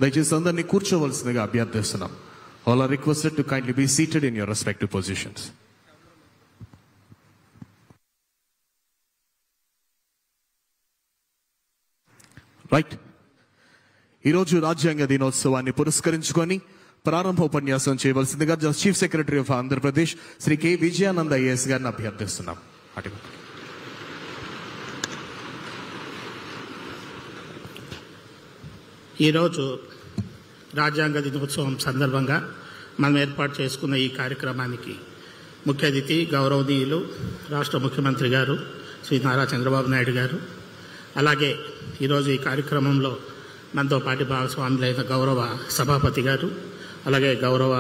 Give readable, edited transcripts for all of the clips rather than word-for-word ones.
దయచేసి అందరినీ కూర్చోవలసిందిగా అభ్యర్థిస్తున్నాం. All are requested to kindly be seated in your respective positions. Right. ఈరోజు రాజ్యాంగ దినోత్సవాన్ని పురస్కరించుకొని ప్రారంభ ఉపన్యాసం చేయవలసిందిగా chief secretary of Andhra Pradesh Shri K Vijayananda IAS గారిని అభ్యర్థిస్తున్నాం. ఈరోజు రాజ్యాంగ దినోత్సవం సందర్భంగా మనం ఏర్పాటు చేసుకున్న ఈ కార్యక్రమానికి ముఖ్య అతిథి గౌరవనీయులు రాష్ట్ర ముఖ్యమంత్రి గారు శ్రీ నారా చంద్రబాబు నాయుడు గారు, అలాగే ఈరోజు ఈ కార్యక్రమంలో మనతో పాటు భాగస్వాములైన గౌరవ సభాపతి గారు, అలాగే గౌరవ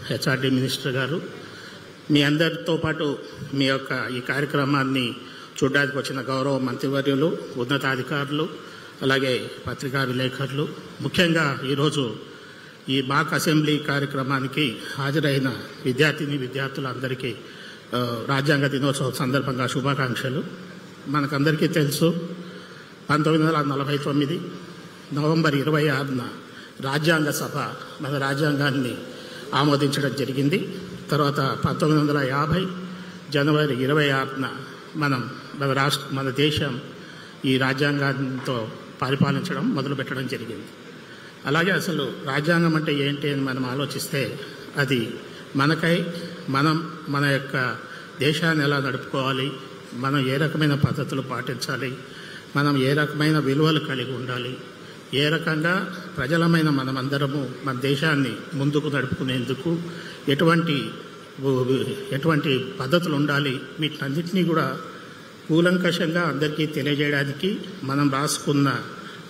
హెచ్ఆర్డీ మినిస్టర్ గారు, మీ అందరితో పాటు మీ యొక్క ఈ కార్యక్రమాన్ని చూడడానికి వచ్చిన గౌరవ మంత్రివర్యులు, ఉన్నతాధికారులు, అలాగే పత్రికా విలేకరులు, ముఖ్యంగా ఈరోజు ఈ మాక్ అసెంబ్లీ కార్యక్రమానికి హాజరైన విద్యార్థులందరికీ రాజ్యాంగ దినోత్సవం సందర్భంగా శుభాకాంక్షలు. మనకందరికీ తెలుసు, 1949 నవంబర్ 26న రాజ్యాంగ సభ మన రాజ్యాంగాన్ని ఆమోదించడం జరిగింది. తర్వాత 1950 జనవరి 26న మన దేశం ఈ రాజ్యాంగంతో పరిపాలించడం మొదలుపెట్టడం జరిగింది. అలాగే అసలు రాజ్యాంగం అంటే ఏంటి అని మనం ఆలోచిస్తే, అది మనకై మన యొక్క దేశాన్ని ఎలా నడుపుకోవాలి, మనం ఏ రకమైన పద్ధతులు పాటించాలి, మనం ఏ రకమైన విలువలు కలిగి ఉండాలి, ఏ రకంగా ప్రజలమైన మనమందరము మన దేశాన్ని ముందుకు నడుపుకునేందుకు ఎటువంటి పద్ధతులు ఉండాలి, వీటన్నిటినీ కూడా కూలంకషంగా అందరికీ తెలియజేయడానికి మనం రాసుకున్న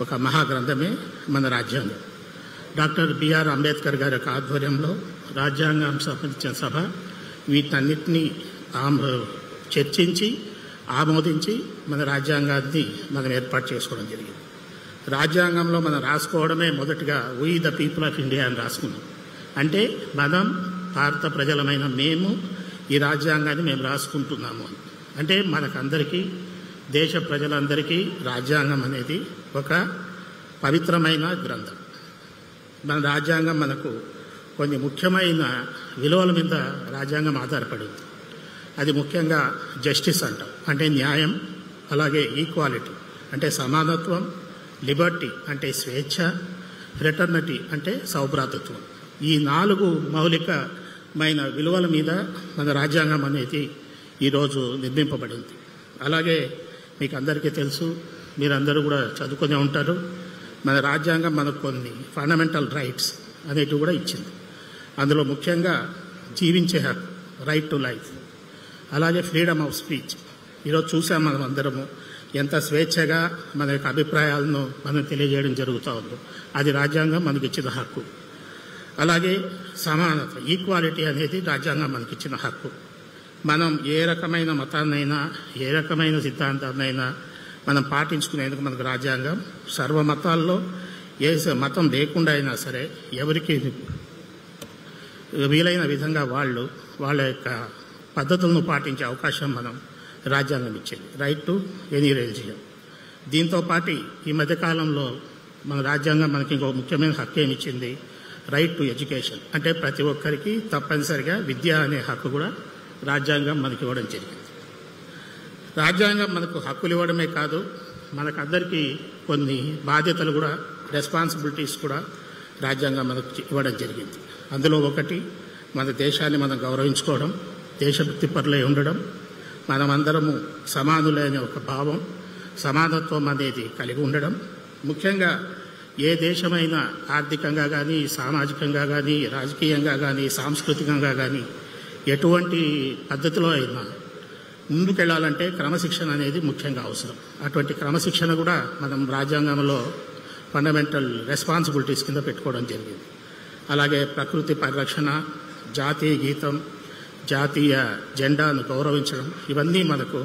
ఒక మహాగ్రంథమే మన రాజ్యాంగం. డాక్టర్ బిఆర్ అంబేద్కర్ గారి యొక్క ఆధ్వర్యంలో రాజ్యాంగం సంబంధించిన సభ వీటన్నిటినీ చర్చించి ఆమోదించి మన రాజ్యాంగాన్ని మనం ఏర్పాటు చేసుకోవడం జరిగింది. రాజ్యాంగంలో మనం రాసుకోవడమే మొదటగా we the people of India అని రాసుకున్నాం. అంటే మనం భారత ప్రజలమైన మేము ఈ రాజ్యాంగాన్ని మేము రాసుకుంటున్నాము అని. అంటే మనకందరికీ, దేశ ప్రజలందరికీ రాజ్యాంగం అనేది ఒక పవిత్రమైన గ్రంథం. మన రాజ్యాంగం మనకు కొన్ని ముఖ్యమైన విలువల మీద రాజ్యాంగం ఆధారపడింది. అది ముఖ్యంగా జస్టిస్ అంటాం, అంటే న్యాయం, అలాగే ఈక్వాలిటీ అంటే సమానత్వం, లిబర్టీ అంటే స్వేచ్ఛ, ఫ్రెటర్నిటీ అంటే సౌభ్రాతృత్వం. ఈ 4 మౌలికమైన విలువల మీద మన రాజ్యాంగం అనేది ఈరోజు నిర్మింపబడింది. అలాగే మీకు అందరికీ తెలుసు, మీరందరూ కూడా చదువుకునే ఉంటారు, మన రాజ్యాంగం మనకు కొన్ని ఫండమెంటల్ రైట్స్ అనేటివి కూడా ఇచ్చింది. అందులో ముఖ్యంగా జీవించే హక్కు, రైట్ టు లైఫ్, అలాగే ఫ్రీడమ్ ఆఫ్ స్పీచ్. ఈరోజు చూసాం మనం అందరము ఎంత స్వేచ్ఛగా మన యొక్క అభిప్రాయాలను మనం తెలియజేయడం జరుగుతూ ఉందో, అది రాజ్యాంగం మనకిచ్చిన హక్కు. అలాగే సమానత, ఈక్వాలిటీ అనేది రాజ్యాంగం మనకిచ్చిన హక్కు. మనం ఏ రకమైన మతాన్నైనా, ఏ రకమైన సిద్ధాంతాన్నైనా మనం పాటించుకునేందుకు మనకు రాజ్యాంగం సర్వ మతాల్లో ఏ మతం లేకుండా అయినా సరే ఎవరికి వీలైన విధంగా వాళ్ళ యొక్క పద్ధతులను పాటించే అవకాశం మనం రాజ్యాంగం ఇచ్చింది, రైట్ టు ఎనీ రిలీజియన్. దీంతో పాటు ఈ మధ్యకాలంలో మన రాజ్యాంగం మనకి ఇంకో ముఖ్యమైన హక్కు ఏమిచ్చింది, రైట్ టు ఎడ్యుకేషన్. అంటే ప్రతి ఒక్కరికి తప్పనిసరిగా విద్య అనే హక్కు కూడా రాజ్యాంగం మనకి ఇవ్వడం జరిగింది. రాజ్యాంగం మనకు హక్కులు ఇవ్వడమే కాదు, మనకందరికీ కొన్ని బాధ్యతలు కూడా, రెస్పాన్సిబిలిటీస్ కూడా రాజ్యాంగం మనకు ఇవ్వడం జరిగింది. అందులో ఒకటి, మన దేశాన్ని మనం గౌరవించుకోవడం, దేశభక్తి పరులై ఉండడం, మనమందరము సమానులే అనే ఒక భావం, సమానత్వం అనేది కలిగి ఉండడం. ముఖ్యంగా ఏ దేశమైనా ఆర్థికంగా కానీ, సామాజికంగా కానీ, రాజకీయంగా కానీ, సాంస్కృతికంగా కానీ ఎటువంటి పద్ధతిలో అయినా ముందుకెళ్లాలంటే క్రమశిక్షణ అనేది ముఖ్యంగా అవసరం. అటువంటి క్రమశిక్షణ కూడా మనం రాజ్యాంగంలో ఫండమెంటల్ రెస్పాన్సిబిలిటీస్ కింద పెట్టుకోవడం జరిగింది. అలాగే ప్రకృతి పరిరక్షణ, జాతీయ గీతం, జాతీయ జెండాను గౌరవించడం, ఇవన్నీ మనకు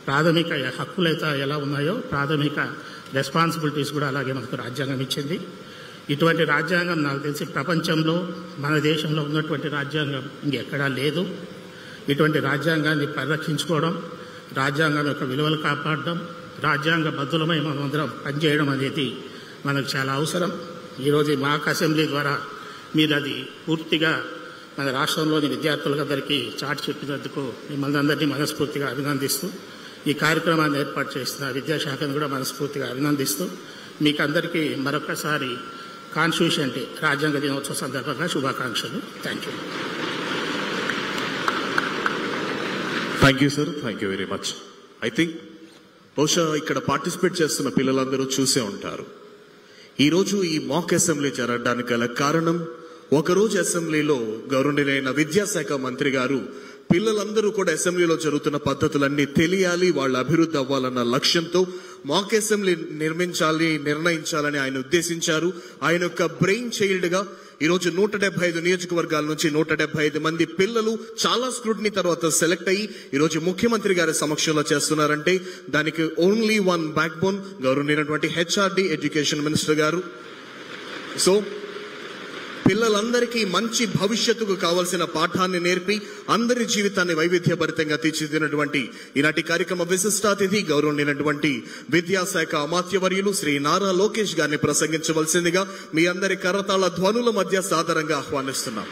ప్రాథమిక హక్కులైతే ఎలా ఉన్నాయో ప్రాథమిక రెస్పాన్సిబిలిటీస్ కూడా అలాగే మనకు రాజ్యాంగం ఇచ్చింది. ఇటువంటి రాజ్యాంగం నాకు తెలిసి ప్రపంచంలో మన దేశంలో ఉన్నటువంటి రాజ్యాంగం ఇంకెక్కడా లేదు. ఇటువంటి రాజ్యాంగాన్ని పరిరక్షించుకోవడం, రాజ్యాంగం యొక్క విలువలు కాపాడడం, రాజ్యాంగ బద్దులమై మనమందరం పనిచేయడం అనేది మనకు చాలా అవసరం. ఈరోజు ఈ మాక్ అసెంబ్లీ ద్వారా మీరు అది పూర్తిగా మన రాష్ట్రంలోని విద్యార్థులందరికీ చాటి చెప్పినందుకు మిమ్మల్ని అందరినీ మనస్ఫూర్తిగా అభినందిస్తూ ఈ కార్యక్రమాన్ని ఏర్పాటు చేస్తున్న విద్యాశాఖను కూడా మనస్ఫూర్తిగా అభినందిస్తూ మీకు అందరికీ మరొకసారి కాన్స్టిట్యూషన్ డే రాజ్యాంగ దినోత్సవ సందర్భంగా శుభాకాంక్షలు. Thank you. Thank you sir, thank you very much. I think బహుశా ఇక్కడ పార్టిసిపేట్ చేస్తున్న పిల్లలందరూ చూసే ఉంటారు. ఈరోజు ఈ మాక్ అసెంబ్లీ జరగడానికి గల కారణం, ఒకరోజు అసెంబ్లీలో గౌరవనీయులైన విద్యాశాఖ మంత్రి గారు పిల్లలందరూ కూడా అసెంబ్లీలో జరుగుతున్న పద్ధతులన్నీ తెలియాలి, వాళ్ళ అభివృద్ధి అవ్వాలన్న లక్ష్యంతో మాక్ అసెంబ్లీ నిర్ణయించాలని ఆయన ఉద్దేశించారు. ఆయన యొక్క బ్రెయిన్ చైల్డ్ గా ఈరోజు 175 నియోజకవర్గాల నుంచి 175 మంది పిల్లలు చాలా స్క్రూటినీ తర్వాత సెలెక్ట్ అయ్యి ఈరోజు ముఖ్యమంత్రి గారి సమక్షంలో చేస్తున్నారంటే దానికి ఓన్లీ వన్ బ్యాక్ బోన్ గౌరవనీయులైనటువంటి హెచ్ఆర్డి ఎడ్యుకేషన్ మినిస్టర్ గారు. సో పిల్లలందరికీ మంచి భవిష్యత్తుకు కావాల్సిన పాఠాన్ని నేర్పి అందరి జీవితాన్ని వైవిధ్యభరితంగా తీర్చిదిద్దినటువంటి ఈనాటి కార్యక్రమ విశిష్ట అతిథి గౌరవనీయులైనటువంటి విద్యాశాఖ అమాత్యవర్యులు శ్రీ నారా లోకేష్ గారిని ప్రసంగించవలసిందిగా మీ అందరి కరతాళ ధ్వనుల మధ్య సాదరంగా ఆహ్వానిస్తున్నాం.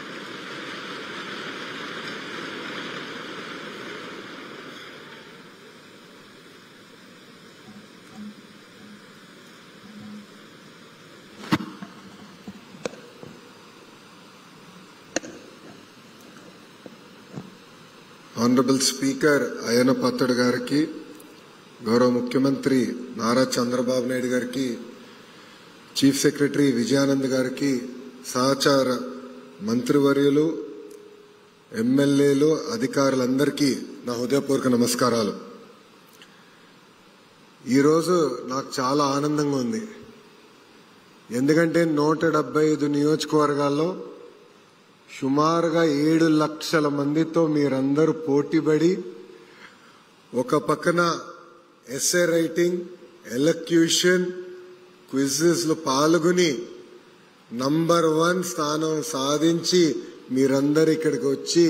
ఆనరబుల్ స్పీకర్ అయ్యన్న పాత్రుడు గారికి, గౌరవ ముఖ్యమంత్రి నారా చంద్రబాబు నాయుడు గారికి, చీఫ్ సెక్రటరీ విజయానంద్ గారికి, సహచార మంత్రివర్యులు, ఎమ్మెల్యేలు, అధికారులందరికీ నా హృదయపూర్వక నమస్కారాలు. ఈరోజు నాకు చాలా ఆనందంగా ఉంది. ఎందుకంటే 175 నియోజకవర్గాల్లో సుమారుగా 7 లక్షల మందితో మీరందరూ పోటీపడి ఒక పక్కన ఎస్సే రైటింగ్, ఎలక్యూషన్, క్విజెస్ లో పాల్గొని నంబర్ 1 స్థానం సాధించి మీరందరూ ఇక్కడికి వచ్చి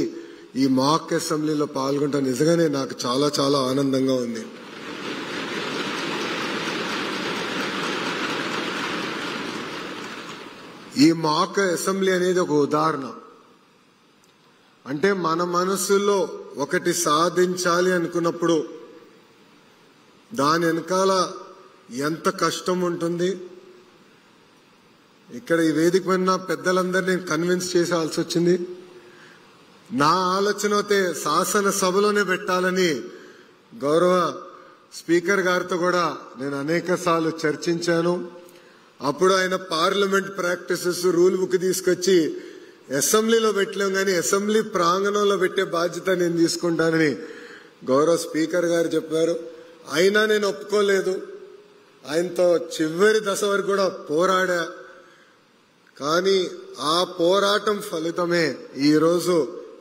ఈ మాక్ అసెంబ్లీలో పాల్గొంటాం. నిజంగానే నాకు చాలా చాలా ఆనందంగా ఉంది. ఈ మాక్ అసెంబ్లీ అనేది ఒక ఉదాహరణ. అంటే మన మనసులో ఒకటి సాధించాలి అనుకున్నప్పుడు దాని వెనకాల ఎంత కష్టం ఉంటుంది. ఇక్కడ ఈ వేదిక పైన పెద్దలందరినీ కన్విన్స్ చేసాల్సి వచ్చింది. నా ఆలోచన అయితే శాసనసభలోనే పెట్టాలని గౌరవ స్పీకర్ గారితో కూడా నేను అనేక సార్లు చర్చించాను. అప్పుడు ఆయన పార్లమెంట్ ప్రాక్టీసెస్ రూల్ బుక్ తీసుకొచ్చి అసెంబ్లీలో పెట్టలేం కానీ అసెంబ్లీ ప్రాంగణంలో పెట్టే బాధ్యత నేను తీసుకుంటానని గౌరవ స్పీకర్ గారు చెప్పారు. అయినా నేను ఒప్పుకోలేదు. ఆయనతో చివరి దశ వరకు కూడా పోరాడా. కానీ ఆ పోరాటం ఫలితమే ఈరోజు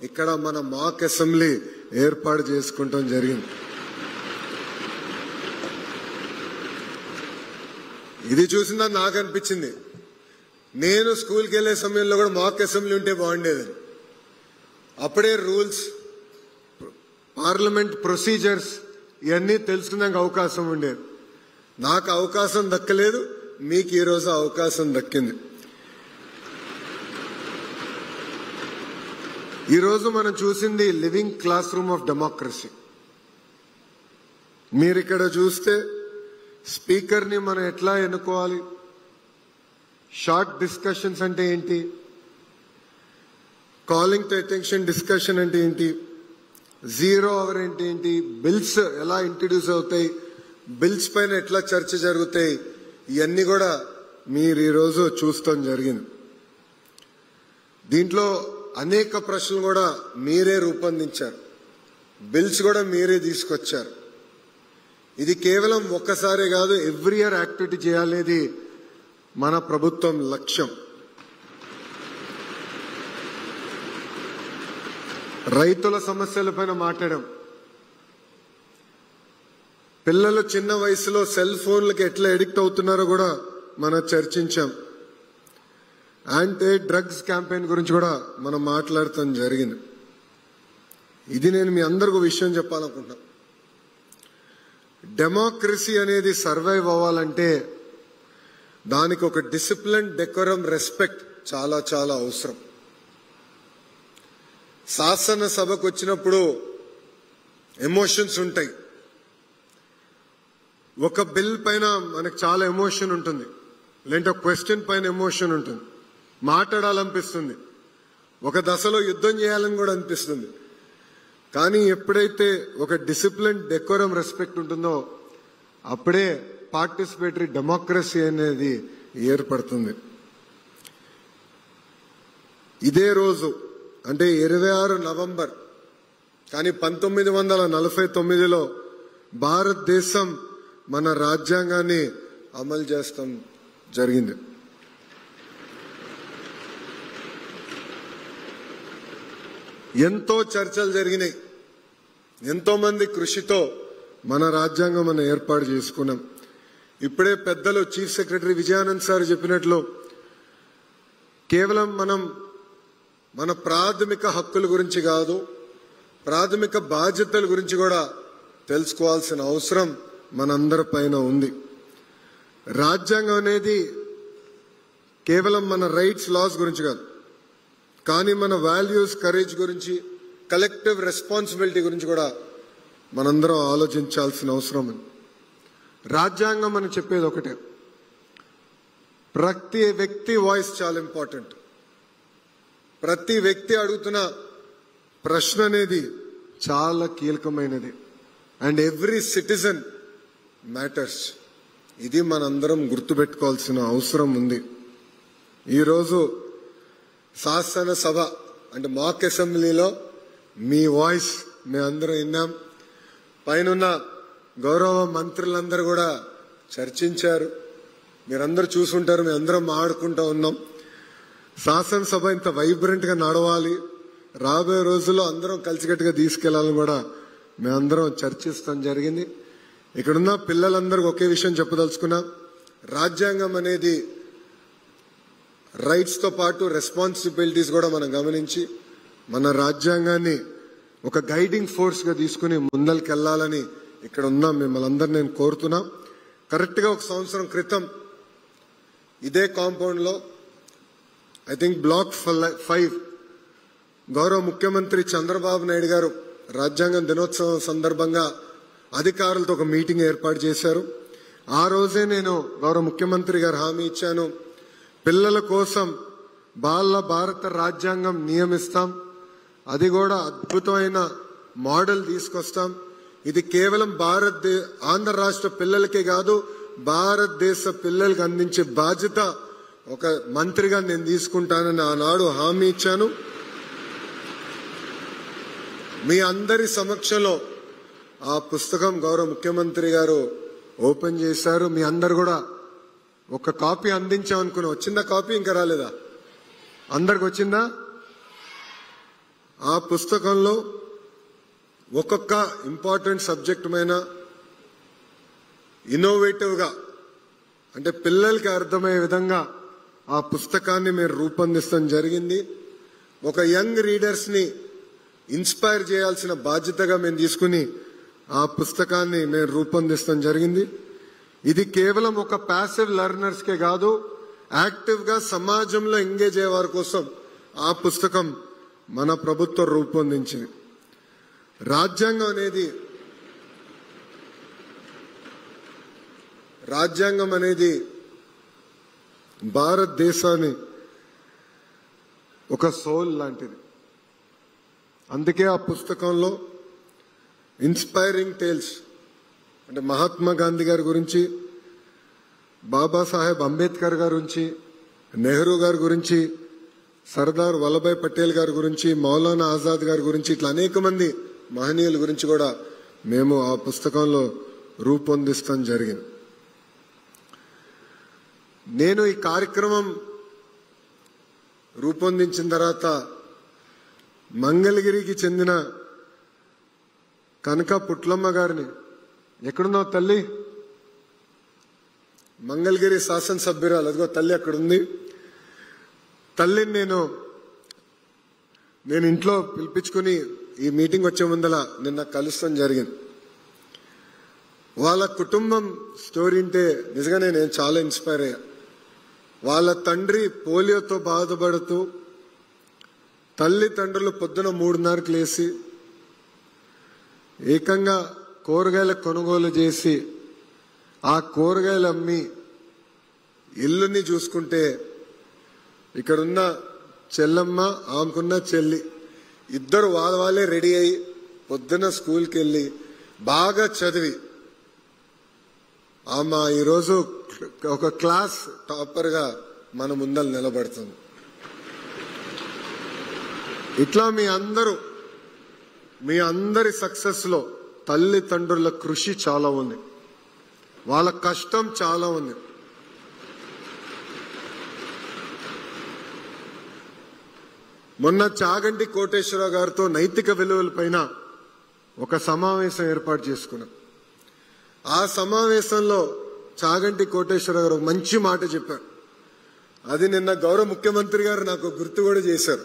ఇక్కడ మన మాక్ అసెంబ్లీ ఏర్పాటు చేసుకుంటాం జరిగింది. ఇది చూసిందా నాకు అనిపించింది, నేను స్కూల్కి వెళ్లే సమయంలో కూడా మాక్ అసెంబ్లీ ఉంటే బాగుండేదని. అప్పుడే రూల్స్, పార్లమెంట్ ప్రొసీజర్స్ ఇవన్నీ తెలుసుకున్నాక అవకాశం ఉండేది. నాకు అవకాశం దక్కలేదు, మీకు ఈరోజు అవకాశం దక్కింది. ఈరోజు మనం చూసింది living class room of democracy. మీరు ఇక్కడ చూస్తే స్పీకర్ని మనం ఎట్లా ఎన్నుకోవాలి, షార్ట్ డిస్కషన్స్ అంటే ఏంటి, కాలింగ్ టు అటెన్షన్ డిస్కషన్ అంటే ఏంటి, 0 అవర్ అంటే ఏంటి, బిల్స్ ఎలా ఇంట్రడ్యూస్ అవుతాయి, బిల్స్ పైన ఎట్లా చర్చ జరుగుతాయి, ఇవన్నీ కూడా మీరు ఈరోజు చూస్తాం జరిగింది. దీంట్లో అనేక ప్రశ్నలు కూడా మీరే రూపొందించారు, బిల్స్ కూడా మీరే తీసుకొచ్చారు. ఇది కేవలం ఒక్కసారే కాదు, ఎవ్రీ ఇయర్ యాక్టివిటీ చేయాలనేది మన ప్రభుత్వం లక్ష్యం. రైతుల సమస్యలపైన మాట్లాడాం. పిల్లలు చిన్న వయసులో సెల్ ఫోన్లకు ఎట్లా ఎడిక్ట్ అవుతున్నారో కూడా మనం చర్చించాం. యాంటీ డ్రగ్స్ క్యాంపెయిన్ గురించి కూడా మనం మాట్లాడటం జరిగింది. ఇది నేను మీ అందరికీ విషయం చెప్పాలనుకుంటున్నా. డెమోక్రసీ అనేది సర్వైవ్ అవ్వాలంటే దానికి ఒక డిసిప్లిన్, డెకోరం, రెస్పెక్ట్ చాలా చాలా అవసరం. శాసనసభకు వచ్చినప్పుడు ఎమోషన్స్ ఉంటాయి. ఒక బిల్ పైన మనకు చాలా ఎమోషన్ ఉంటుంది, లేదంటే ఒక క్వశ్చన్ పైన ఎమోషన్ ఉంటుంది, మాట్లాడాలనిపిస్తుంది, ఒక దశలో యుద్ధం చేయాలని కూడా అనిపిస్తుంది. కానీ ఎప్పుడైతే ఒక డిసిప్లిన్, డెకోరం, రెస్పెక్ట్ ఉంటుందో అప్పుడే పార్టిసిపేటరీ డెమోక్రసీ అనేది ఏర్పడుతుంది. ఇదే రోజు అంటే 26 నవంబర్ కానీ 1949లో భారతదేశం మన రాజ్యాంగాన్ని అమలు చేస్తాం జరిగింది. ఎంతో చర్చలు జరిగినాయి, ఎంతో మంది కృషితో మన రాజ్యాంగం మనం ఏర్పాటు చేసుకున్నాం. ఇప్పుడే పెద్దలు చీఫ్ సెక్రటరీ విజయానంద్ సార్ చెప్పినట్లు కేవలం మనం మన ప్రాథమిక హక్కుల గురించి కాదు, ప్రాథమిక బాధ్యతల గురించి కూడా తెలుసుకోవాల్సిన అవసరం మనందరి పైన ఉంది. రాజ్యాంగం అనేది కేవలం మన రైట్స్, లాస్ గురించి కాదు, కానీ మన వాల్యూస్, కరేజ్ గురించి, కలెక్టివ్ రెస్పాన్సిబిలిటీ గురించి కూడా మనందరం ఆలోచించాల్సిన అవసరం ఉంది. రాజ్యాంగం అని చెప్పేది ఒకటే, ప్రతి వ్యక్తి వాయిస్ చాలా ఇంపార్టెంట్. ప్రతి వ్యక్తి అడుగుతున్న ప్రశ్న అనేది చాలా కీలకమైనది. And every citizen matters. ఇది మనందరం గుర్తుపెట్టుకోవాల్సిన అవసరం ఉంది. ఈరోజు శాసనసభ అంటే మాక్ అసెంబ్లీలో మీ వాయిస్ మేము అందరం విన్నాం. పైన గౌరవ మంత్రులందరూ కూడా చర్చించారు, మీరందరూ చూసుంటారు, మేము అందరం ఆడుకుంటూ ఉన్నాం. శాసనసభ ఇంత వైబ్రెంట్ గా నడవాలి, రాబోయే రోజుల్లో అందరం కలిసికట్టుగా తీసుకెళ్లాలని కూడా మేమందరం చర్చిస్తాం జరిగింది. ఇక్కడున్న పిల్లలందరికీ ఒకే విషయం చెప్పదలుచుకున్నా, రాజ్యాంగం అనేది రైట్స్ తో పాటు రెస్పాన్సిబిలిటీస్ కూడా మనం గమనించి మన రాజ్యాంగాన్ని ఒక గైడింగ్ ఫోర్స్ గా తీసుకుని ముందరికెళ్లాలని ఇక్కడ ఉన్న మిమ్మల్ని అందరినీ నేను కోరుతున్నా. కరెక్ట్ గా 1 సంవత్సరం క్రితం ఇదే కాంపౌండ్ లో ఐ థింక్ బ్లాక్ 5 గౌరవ ముఖ్యమంత్రి చంద్రబాబు నాయుడు గారు రాజ్యాంగ దినోత్సవం సందర్భంగా అధికారులతో ఒక మీటింగ్ ఏర్పాటు చేశారు. ఆ రోజే నేను గౌరవ ముఖ్యమంత్రి గారు హామీ ఇచ్చాను, పిల్లల కోసం బాల భారత రాజ్యాంగం నియమిస్తాం, అది కూడా అద్భుతమైన మోడల్ తీసుకొస్తాం. ఇది కేవలం ఆంధ్ర రాష్ట్ర పిల్లలకే కాదు, భారతదేశ పిల్లలకి అందించే బాధ్యత ఒక మంత్రిగా నేను తీసుకుంటానని ఆనాడు హామీ ఇచ్చాను. మీ అందరి సమక్షంలో ఆ పుస్తకం గౌరవ ముఖ్యమంత్రి గారు ఓపెన్ చేశారు. మీ అందరు కూడా ఒక కాపీ అందించామనుకున్నా, వచ్చిందా కాపీ? ఇంకా రాలేదా? అందరికి వచ్చిందా? ఆ పుస్తకంలో ఒక్కొక్క ఇంపార్టెంట్ సబ్జెక్ట్ పైన ఇన్నోవేటివ్ గా అంటే పిల్లలకి అర్థమయ్యే విధంగా ఆ పుస్తకాన్ని మీరు రూపొందించడం జరిగింది. ఒక యంగ్ రీడర్స్ ని ఇన్స్పైర్ చేయాల్సిన బాధ్యతగా మేము తీసుకుని ఆ పుస్తకాన్ని మేము రూపొందించడం జరిగింది. ఇది కేవలం ఒక ప్యాసివ్ లెర్నర్స్ కే కాదు, యాక్టివ్ గా సమాజంలో ఎంగేజ్ అయ్యే వారి కోసం ఆ పుస్తకం మన ప్రభుత్వం రూపొందించింది. రాజ్యాంగం అనేది భారతదేశాన్ని ఒక సోల్ లాంటిది. అందుకే ఆ పుస్తకంలో ఇన్స్పైరింగ్ టేల్స్ అంటే మహాత్మా గాంధీ గారి గురించి, బాబాసాహెబ్ అంబేద్కర్ గారి గురించి, నెహ్రూ గారి గురించి, సర్దార్ వల్లభాయ్ పటేల్ గారి గురించి, మౌలానా ఆజాద్ గారి గురించి, ఇట్లా అనేక మంది మహనీయుల గురించి కూడా మేము ఆ పుస్తకంలో రూపొందిస్తాం జరిగింది. నేను ఈ కార్యక్రమం రూపొందించిన తర్వాత మంగళగిరికి చెందిన కనక పుట్లమ్మ గారిని, ఎక్కడున్నావు తల్లి? మంగళగిరి శాసనసభ్యురాలు, అదిగో తల్లి అక్కడుంది. తల్లిని నేను ఇంట్లో పిలిపించుకుని ఈ మీటింగ్ వచ్చే ముందల నిన్న కలుస్తాం జరిగింది. వాళ్ళ కుటుంబం స్టోరీ అంటే నిజంగానే నేను చాలా ఇన్స్పైర్ అయ్యా. వాళ్ళ తండ్రి పోలియోతో బాధపడుతూ తల్లిదండ్రులు పొద్దున 3:30కి లేసి ఏకంగా కూరగాయల కొనుగోలు చేసి ఆ కూరగాయలు అమ్మి ఇల్లుని చూసుకుంటే ఇక్కడున్న చెల్లమ్మ ఆమెకున్న చెల్లి ఇద్దరు వాళ్ళే రెడీ అయ్యి పొద్దున స్కూల్కి వెళ్ళి బాగా చదివి ఆమె ఈరోజు ఒక క్లాస్ టాపర్గా మన ముందర నిలబడుతుంది. ఇట్లా మీ అందరి సక్సెస్ లో తల్లిదండ్రుల కృషి చాలా ఉంది, వాళ్ళ కష్టం చాలా ఉంది. మొన్న చాగంటి కోటేశ్వరరావు గారితో నైతిక విలువలపైన ఒక సమావేశం ఏర్పాటు చేసుకున్నాం. ఆ సమావేశంలో చాగంటి కోటేశ్వరరావు గారు మంచి మాట చెప్పారు. అది నిన్న గౌరవ ముఖ్యమంత్రి గారు నాకు గుర్తు కూడా చేశారు.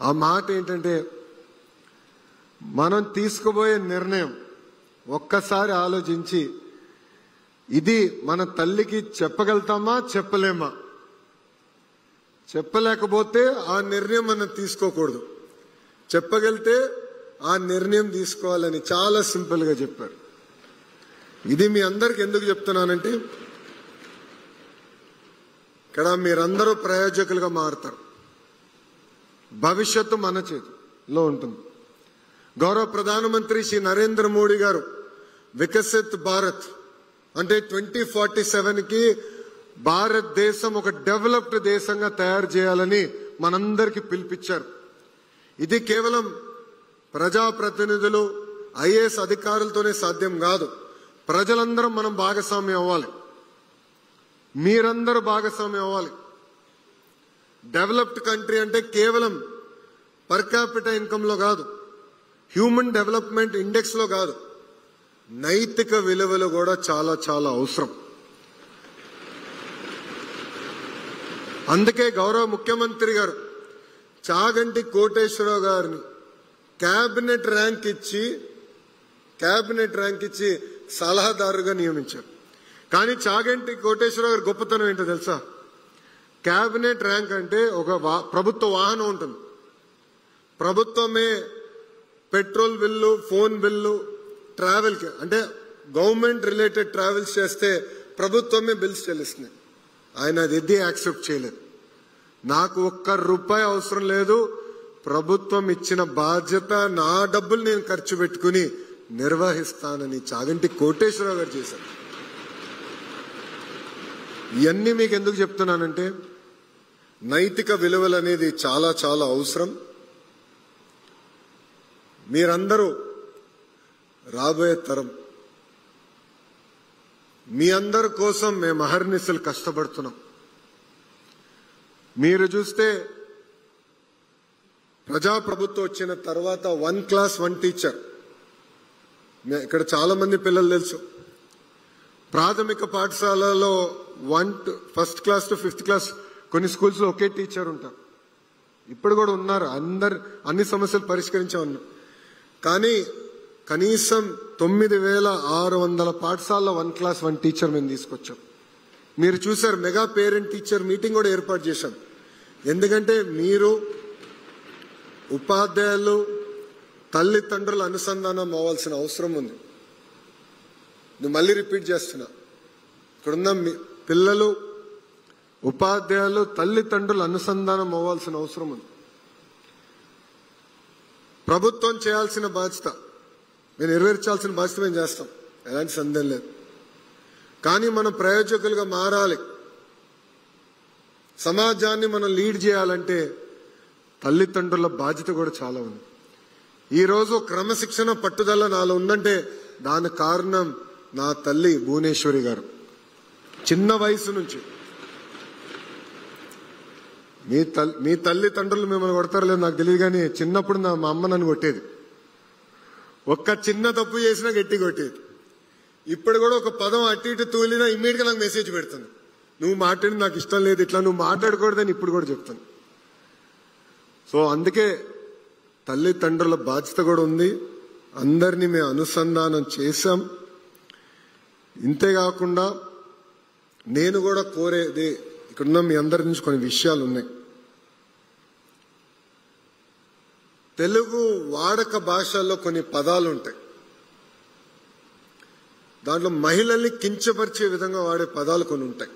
ఆ మాట ఏంటంటే, మనం తీసుకోబోయే నిర్ణయం ఒక్కసారి ఆలోచించి ఇది మన తల్లికి చెప్పగలుగుతామా చెప్పలేమా, చెప్పలేకపోతే ఆ నిర్ణయం మనం తీసుకోకూడదు, చెప్పగలిగితే ఆ నిర్ణయం తీసుకోవాలని చాలా సింపుల్ గా చెప్పారు. ఇది మీ అందరికి ఎందుకు చెప్తున్నానంటే, ఇక్కడ మీరందరూ ప్రయోజకులుగా మారుతారు. భవిష్యత్తు మన చేతిలో ఉంటుంది. గౌరవ ప్రధానమంత్రి శ్రీ నరేంద్ర మోడీ గారు వికసిత్ భారత్ అంటే 2047కి భారతదేశం ఒక డెవలప్డ్ దేశంగా తయారు చేయాలని మనందరికీ పిలిపించారు. ఇది కేవలం ప్రజాప్రతినిధులు ఐఏఎస్ అధికారులతోనే సాధ్యం కాదు. ప్రజలందరం మనం భాగస్వామ్యం అవ్వాలి, మీరందరూ భాగస్వామ్యం అవ్వాలి. డెవలప్డ్ కంట్రీ అంటే కేవలం పర్ క్యాపిటల్ ఇన్కమ్ లో కాదు, హ్యూమన్ డెవలప్మెంట్ ఇండెక్స్ లో కాదు, నైతిక విలువలు కూడా చాలా చాలా అవసరం. అందుకే గౌరవ ముఖ్యమంత్రి గారు చాగంటి కోటేశ్వరరావు గారిని క్యాబినెట్ ర్యాంక్ ఇచ్చి సలహాదారుగా నియమించారు. కానీ చాగంటి కోటేశ్వరరావు గారి గొప్పతనం ఏంటో తెలుసా? క్యాబినెట్ ర్యాంక్ అంటే ఒక ప్రభుత్వ వాహనం ఉంటుంది, ప్రభుత్వమే పెట్రోల్ బిల్లు, ఫోన్ బిల్లు, ట్రావెల్కి అంటే గవర్నమెంట్ రిలేటెడ్ ట్రావెల్స్ చేస్తే ప్రభుత్వమే బిల్స్ చెల్లిస్తుంది. ఆయన అది యాక్సెప్ట్ చేయలేదు. నాకు ₹1 అవసరం లేదు, ప్రభుత్వం ఇచ్చిన బాధ్యత నా డబ్బులు నేను ఖర్చు పెట్టుకుని నిర్వహిస్తానని చాగంటి కోటేశ్వరరావు గారు చేశారు. ఇవన్నీ మీకు ఎందుకు చెప్తున్నానంటే, నైతిక విలువలు అనేది చాలా చాలా అవసరం. మీరందరూ రాబోయే తరం, మీ అందరి కోసం మేము అహర్నిశలు కష్టపడుతున్నాం. మీరు చూస్తే ప్రజాప్రభుత్వం వచ్చిన తర్వాత 1 క్లాస్ 1 టీచర్, ఇక్కడ చాలా మంది పిల్లలు తెలుసు, ప్రాథమిక పాఠశాలలో 1st class to 5th class కొన్ని స్కూల్స్ లో ఒకే టీచర్ ఉంటారు. ఇప్పుడు కూడా ఉన్నారు, అన్ని సమస్యలు పరిష్కరించే ఉన్నారు. కానీ కనీసం 9600 పాఠశాలలో 1 క్లాస్ 1 టీచర్ మేము తీసుకొచ్చాం. మీరు చూశారు, మెగా పేరెంట్ టీచర్ మీటింగ్ కూడా ఏర్పాటు చేశాం. ఎందుకంటే మీరు ఉపాధ్యాయులు తల్లిదండ్రుల అనుసంధానం అవ్వాల్సిన అవసరం ఉంది. నేను మళ్ళీ రిపీట్ చేస్తున్నా, ఇక్కడున్న పిల్లలు, ఉపాధ్యాయులు తల్లిదండ్రుల అనుసంధానం అవ్వాల్సిన అవసరం ఉంది. ప్రభుత్వం చేయాల్సిన బాధ్యత మేము నెరవేర్చాల్సిన బాధ్యత మేము చేస్తాం, ఎలాంటి సందేహం లేదు. కానీ మనం ప్రయోజకులుగా మారాలి. సమాజాన్ని మనం లీడ్ చేయాలంటే తల్లిదండ్రుల బాధ్యత కూడా చాలా ఉంది. ఈరోజు క్రమశిక్షణ పట్టుదల నాలో ఉందంటే దానికి కారణం నా తల్లి భువనేశ్వరి గారు. చిన్న వయసు నుంచి మీ తల్లిదండ్రులు మిమ్మల్ని కొడతారు లేదు నాకు తెలియదు, కానీ చిన్నప్పుడు మా అమ్మ నన్ను కొట్టేది. ఒక్క చిన్న తప్పు చేసినా గట్టి కొట్టేది. ఇప్పుడు కూడా ఒక పదం అటు ఇటు తూలినా ఇమ్మీడియట్ గా నాకు మెసేజ్ పెడుతుంది, నువ్వు మాట్లాడి నాకు ఇష్టం లేదు, ఇట్లా నువ్వు మాట్లాడకూడదని ఇప్పుడు కూడా చెప్తాను. సో అందుకే తల్లిదండ్రుల బాధ్యత కూడా ఉంది. అందరినీ మేము అనుసంధానం చేశాం. ఇంతేకాకుండా నేను కూడా కోరేది ఇక్కడున్న మీ అందరి నుంచి కొన్ని విషయాలు ఉన్నాయి. తెలుగు వాడక భాషల్లో కొన్ని పదాలు ఉంటాయి. దాంట్లో మహిళల్ని కించపరిచే విధంగా వాడే పదాలు కొన్ని ఉంటాయి.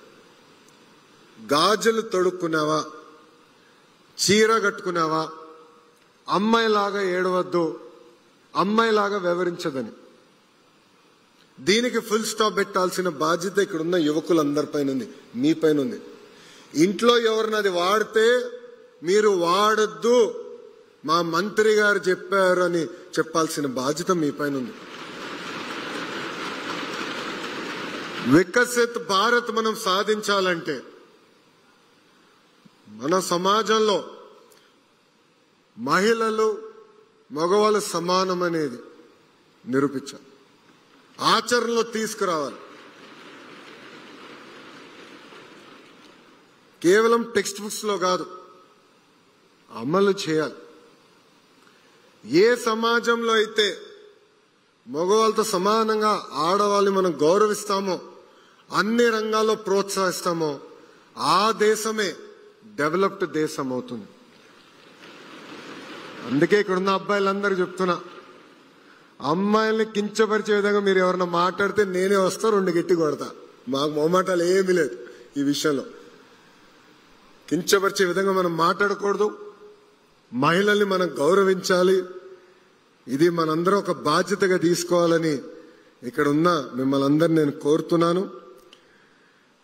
గాజులు తొడుక్కున్నావా, చీర కట్టుకున్నావా, అమ్మాయిలాగా ఏడవద్దు, అమ్మాయిలాగా వివరించదని. దీనికి ఫుల్ స్టాప్ పెట్టాల్సిన బాధ్యత ఇక్కడున్న యువకులందరిపైన ఉంది, మీ పైన ఉంది. ఇంట్లో ఎవరిని అది వాడితే మీరు వాడద్దు, మా మంత్రి గారు చెప్పారు అని చెప్పాల్సిన బాధ్యత మీ పైన ఉంది. వికసిత్ భారత్ మనం సాధించాలంటే మన సమాజంలో మహిళలు మగవాళ్ళు సమానమనేది నిరూపించాలి, ఆచరణలో తీసుకురావాలి. కేవలం టెక్స్ట్ బుక్స్ లో కాదు, అమలు చేయాలి. ఏ సమాజంలో అయితే మగవాళ్ళతో సమానంగా ఆడవాళ్ళని మనం గౌరవిస్తామో, అన్ని రంగాల్లో ప్రోత్సహిస్తామో, ఆ దేశమే డెవలప్డ్ దేశం అవుతుంది. అందుకే ఇక్కడున్న అబ్బాయిలందరూ చెప్తున్నా, అమ్మాయిల్ని కించపరిచే విధంగా మీరు ఎవరన్నా మాట్లాడితే నేనే వస్తా, 2 గట్టి కొడతా. మాకు మొహమాటాలు ఏమీ లేదు ఈ విషయంలో. కించపరిచే విధంగా మనం మాట్లాడకూడదు, మహిళల్ని మనం గౌరవించాలి. ఇది మనందరం ఒక బాధ్యతగా తీసుకోవాలని ఇక్కడ ఉన్న మిమ్మల్ని అందరినీ నేను కోరుతున్నాను.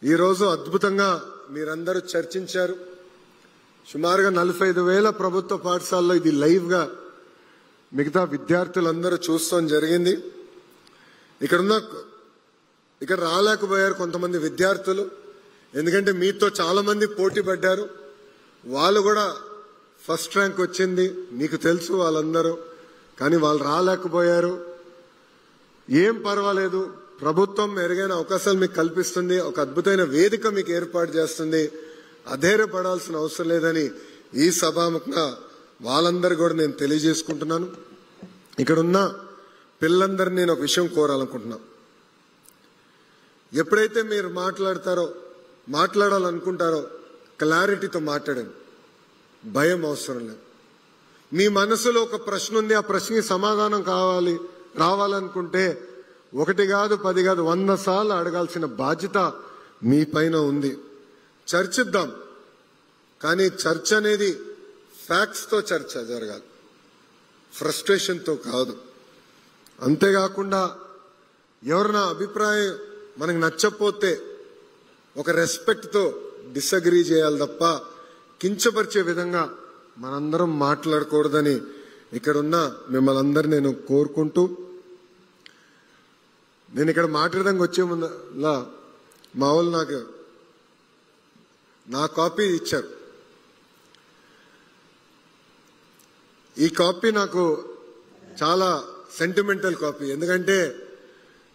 ఈరోజు అద్భుతంగా మీరందరూ చర్చించారు. సుమారుగా 45,000 ప్రభుత్వ పాఠశాలలో ఇది లైవ్ గా మిగతా విద్యార్థులందరూ చూస్తాం జరిగింది. ఇక్కడ రాలేకపోయారు కొంతమంది విద్యార్థులు, ఎందుకంటే మీతో చాలా మంది పోటీ పడ్డారు. వాళ్ళు కూడా ఫస్ట్ ర్యాంక్ వచ్చింది, మీకు తెలుసు వాళ్ళందరూ. కానీ వాళ్ళు రాలేకపోయారు. ఏం పర్వాలేదు, ప్రభుత్వం మెరుగైన అవకాశాలు మీకు కల్పిస్తుంది, ఒక అద్భుతమైన వేదిక మీకు ఏర్పాటు చేస్తుంది. అధైర్యపడాల్సిన అవసరం లేదని ఈ సభాముఖంగా వాళ్ళందరూ కూడా నేను తెలియజేసుకుంటున్నాను. ఇక్కడున్న పిల్లలందరినీ నేను ఒక విషయం కోరాలనుకుంటున్నా. ఎప్పుడైతే మీరు మాట్లాడాలనుకుంటారో క్లారిటీతో మాట్లాడండి, భయం అవసరం లేదు. మీ మనసులో ఒక ప్రశ్న ఉంది, ఆ ప్రశ్నకి సమాధానం రావాలనుకుంటే 1 కాదు 10 కాదు 100 సార్లు అడగాల్సిన బాధ్యత మీ పైన ఉంది. చర్చిద్దాం, కానీ చర్చ అనేది ఫ్యాక్ట్స్ తో చర్చ జరగాలి, ఫ్రస్ట్రేషన్ తో కాదు. అంతేకాకుండా ఎవరైనా అభిప్రాయం మనకు నచ్చకపోతే ఒక రెస్పెక్ట్ తో డిసగ్రీ చేయాలి తప్ప కించపరిచే విధంగా మనందరం మాట్లాడకూడదని ఇక్కడున్న మిమ్మల్ని అందరూ నేను కోరుకుంటూ, నేను ఇక్కడ మాట్లాడడానికి వచ్చే ముందులా మా వాళ్ళు నా కాపీ ఇచ్చారు. ఈ కాపీ నాకు చాలా సెంటిమెంటల్ కాపీ. ఎందుకంటే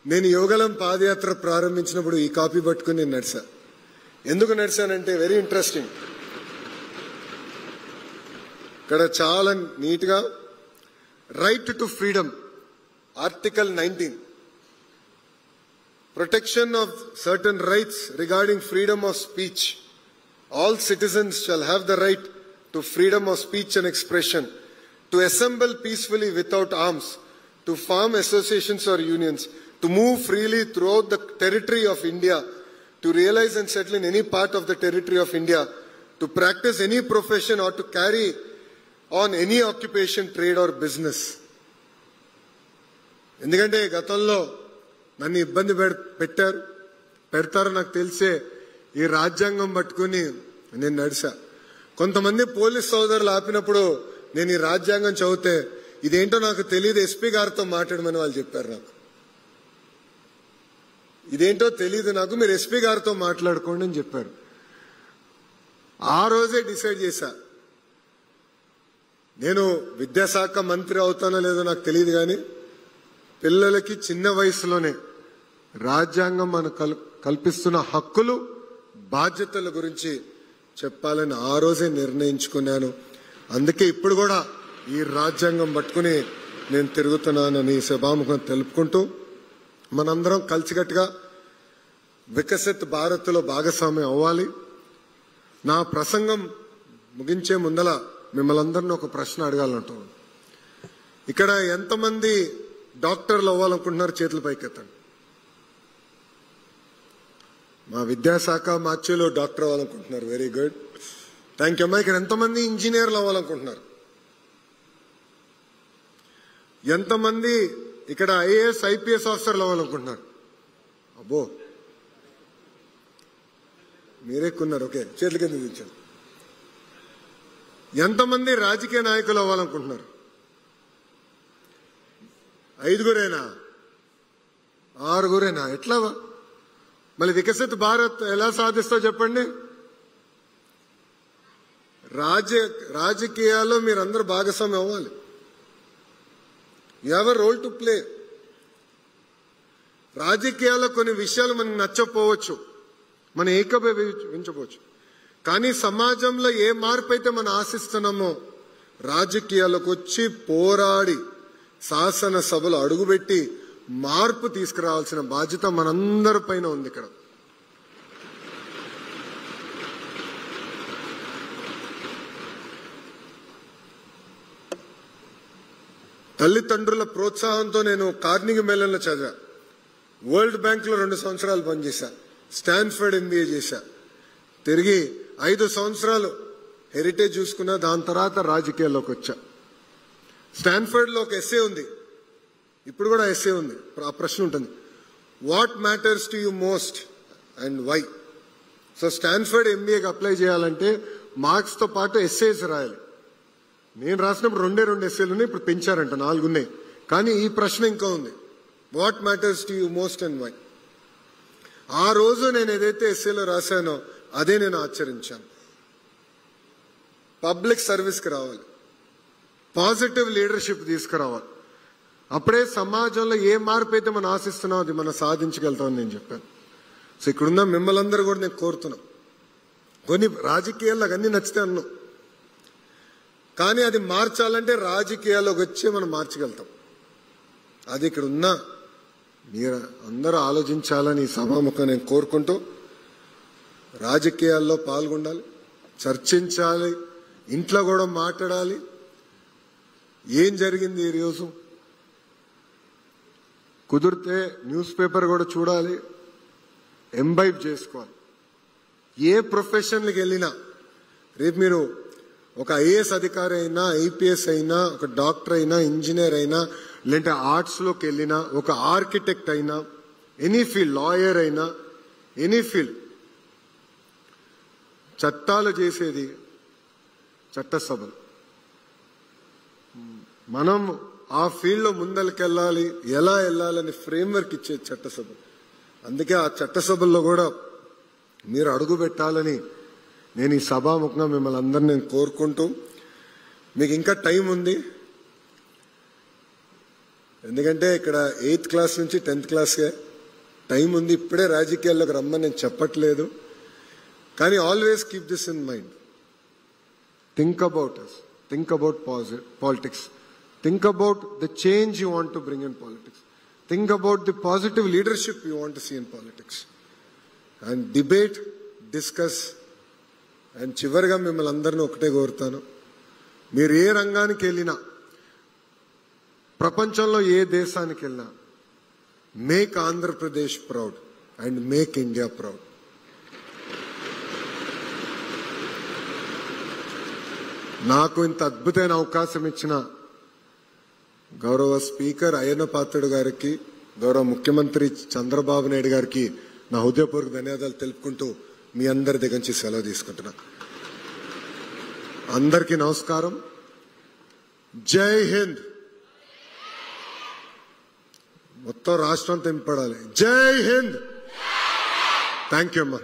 నేను యువగలం పాదయాత్ర ప్రారంభించినప్పుడు ఈ కాపీ పట్టుకుని నేను నడిచా. ఎందుకు నడిచానంటే వెరీ ఇంట్రెస్టింగ్. ఇక్కడ చాలా నీట్ గా right to freedom, article 19, protection of certain rights regarding freedom of speech. All citizens shall have the right to freedom of speech and expression, to assemble peacefully without arms, to form associations or unions, to move freely throughout the territory of India, to realize and settle in any part of the territory of India, to practice any profession or to carry on any occupation, trade or business. ఎందుకంటే గతంలో నన్ను ఇబ్బంది పెడతారో నాకు తెలిసే ఈ రాజ్యాంగం పట్టుకుని నేను నడిచా. కొంతమంది పోలీస్ సోదరులు ఆపినప్పుడు నేను ఈ రాజ్యాంగం చదివితే ఇదేంటో నాకు తెలియదు, ఎస్పీ గారితో మాట్లాడమని వాళ్ళు చెప్పారు. నాకు ఇదేంటో తెలియదు, నాకు మీరు ఎస్పీ గారితో మాట్లాడుకోండి అని చెప్పారు. ఆ రోజే డిసైడ్ చేశా, నేను విద్యాశాఖ మంత్రి అవుతానో లేదో నాకు తెలియదు, కానీ పిల్లలకి చిన్న వయసులోనే రాజ్యాంగం మనకు కల్పిస్తున్న హక్కులు బాధ్యతల గురించి చెప్పాలని ఆ రోజే నిర్ణయించుకున్నాను. అందుకే ఇప్పుడు కూడా ఈ రాజ్యాంగం పట్టుకుని నేను తిరుగుతున్నానని సభాముఖం తెలుపుకుంటూ, మనందరం కలిసికట్టుగా వికసిత్ భారత్లో భాగస్వామ్యం అవ్వాలి. నా ప్రసంగం ముగించే ముందల మిమ్మల్ని అందరినీ ఒక ప్రశ్న అడగాలంటున్నాను. ఇక్కడ ఎంతమంది డాక్టర్లు అవ్వాలనుకుంటున్నారు? చేతుల పైకెత్తండి. మా విద్యాశాఖ మాచ్యులు డాక్టర్ అవ్వాలనుకుంటున్నారు. వెరీ గుడ్, థ్యాంక్ యూ అమ్మా. ఇక్కడ ఎంతమంది ఇంజనీర్లు అవ్వాలనుకుంటున్నారు? ఎంతమంది ఇక్కడ ఐఏఎస్ ఐపీఎస్ ఆఫీసర్లు అవ్వాలనుకుంటున్నారు? అబ్బో, మీరెక్కున్నారు. ఓకే, చేతుల కింద దించారు. ఎంతమంది రాజకీయ నాయకులు అవ్వాలనుకుంటున్నారు? 5గురేనా? 6గురేనా? ఎట్లా? మళ్ళీ వికసిత్ భారత్ ఎలా సాధిస్తో చెప్పండి. రాజకీయాల్లో మీరందరూ భాగస్వామ్యం అవ్వాలి. You have a role to play. రాజకీయాల్లో కొన్ని విషయాలు మనకు నచ్చకపోవచ్చు, మనం ఏకీభవించవచ్చు, కానీ సమాజంలో ఏ మార్పు అయితే మనం ఆశిస్తున్నామో రాజకీయాలకు వచ్చి పోరాడి శాసనసభలో అడుగుపెట్టి మార్పు తీసుకురావాల్సిన బాధ్యత మనందరి పైన ఉంది. ఇక్కడ తల్లిదండ్రుల ప్రోత్సాహంతో నేను కార్నిగీ మెల్లన్లో చదివా, వరల్డ్ బ్యాంక్ లో 2 సంవత్సరాలు పనిచేశా, స్టాన్ఫర్డ్ ఎంబీఏ చేశా, తిరిగి 5 సంవత్సరాలు హెరిటేజ్ చూసుకున్నా. దాని తర్వాత రాజకీయాల్లోకి వచ్చా. స్టాన్ఫర్డ్ లో ఒక ఎస్సే ఉంది, ఇప్పుడు కూడా ఎస్సే ఉంది. ఆ ప్రశ్న ఉంటుంది, what matters to you most and why. So Stanford ఎంబీఏకి అప్లై చేయాలంటే మార్క్స్ తో పాటు ఎస్సేస్ రాయాలి. నేను రాసినప్పుడు 2 ఎస్సేలు ఉన్నాయి, ఇప్పుడు పెంచారంట 4 ఉన్నాయి. కానీ ఈ ప్రశ్న ఇంకా ఉంది, what matters to you most and why. ఆ రోజు నేను ఏదైతే ఎస్సేలో రాశానో అదే నేను ఆచరించాను. పబ్లిక్ సర్వీస్కి రావాలి, పాజిటివ్ లీడర్షిప్ తీసుకురావాలి. అప్పుడే సమాజంలో ఏ మార్పు అయితే మనం ఆశిస్తున్నాం అది మనం సాధించగలుగుతామని నేను చెప్పాను. సో ఇక్కడున్న మిమ్మల్ని అందరూ కూడా నేను కోరుతున్నాం. కొన్ని రాజకీయాల్లో అన్నీ నచ్చితే అన్నాం, కానీ అది మార్చాలంటే రాజకీయాల్లోకి వచ్చి మనం మార్చగలుగుతాం. అది ఇక్కడ ఉన్న మీరు అందరూ ఆలోచించాలని ఈ సభాముఖం నేను కోరుకుంటూ, రాజకీయాల్లో పాల్గొనాలి, చర్చించాలి, ఇంట్లో కూడా మాట్లాడాలి. ఏం జరిగింది ఈరోజు కుదిరితే న్యూస్ పేపర్ కూడా చూడాలి, ఎంబైబ్ చేసుకోవాలి. ఏ ప్రొఫెషన్కి వెళ్ళినా రేపు మీరు ఒక ఐఏఎస్ అధికారి అయినా, ఐపీఎస్ అయినా, ఒక డాక్టర్ అయినా, ఇంజనీర్ అయినా, లేదంటే ఆర్ట్స్లోకి వెళ్ళినా, ఒక ఆర్కిటెక్ట్ అయినా, ఎనీ ఫీల్డ్, లాయర్ అయినా, ఎనీ ఫీల్డ్, చట్టాలు చేసేది చట్టసభలు. మనం ఆ ఫీల్డ్లో ముందరికెళ్ళాలి, ఎలా వెళ్ళాలని ఫ్రేమ్వర్క్ ఇచ్చే చట్టసభ. అందుకే ఆ చట్టసభల్లో కూడా మీరు అడుగు పెట్టాలని నేను ఈ సభాముఖంగా మిమ్మల్ని అందరినీ నేను కోరుకుంటూ, మీకు ఇంకా టైం ఉంది. ఎందుకంటే ఇక్కడ 8th క్లాస్ నుంచి 10th క్లాస్కే టైం ఉంది. ఇప్పుడే రాజకీయాల్లోకి రమ్మని నేను చెప్పట్లేదు, కానీ always keep this in mind. Think about us, think about politics, think about the change you want to bring in politics, think about the positive leadership you want to see in politics, and debate, discuss. And చివరిగా మిమ్మల్ని అందరినీ ఒకటే కోరుతాను, మీరు ఏ రంగానికి వెళ్ళినా, ప్రపంచంలో ఏ దేశానికి వెళ్ళినా, make Andhra Pradesh proud and make India proud. నాకు ఇంత అద్భుతమైన అవకాశం ఇచ్చిన గౌరవ స్పీకర్ అయ్యన్న పాత్రుడు గారికి, గౌరవ ముఖ్యమంత్రి చంద్రబాబు నాయుడు గారికి నా హృదయపూర్వక ధన్యవాదాలు తెలుపుకుంటూ మీ అందరి దగ్గర నుంచి సెలవు తీసుకుంటున్నా. అందరికీ నమస్కారం. జై హింద్. మొత్తం రాష్ట్రం తెంపడాలి. జై హింద్. థ్యాంక్ యూ అమ్మా.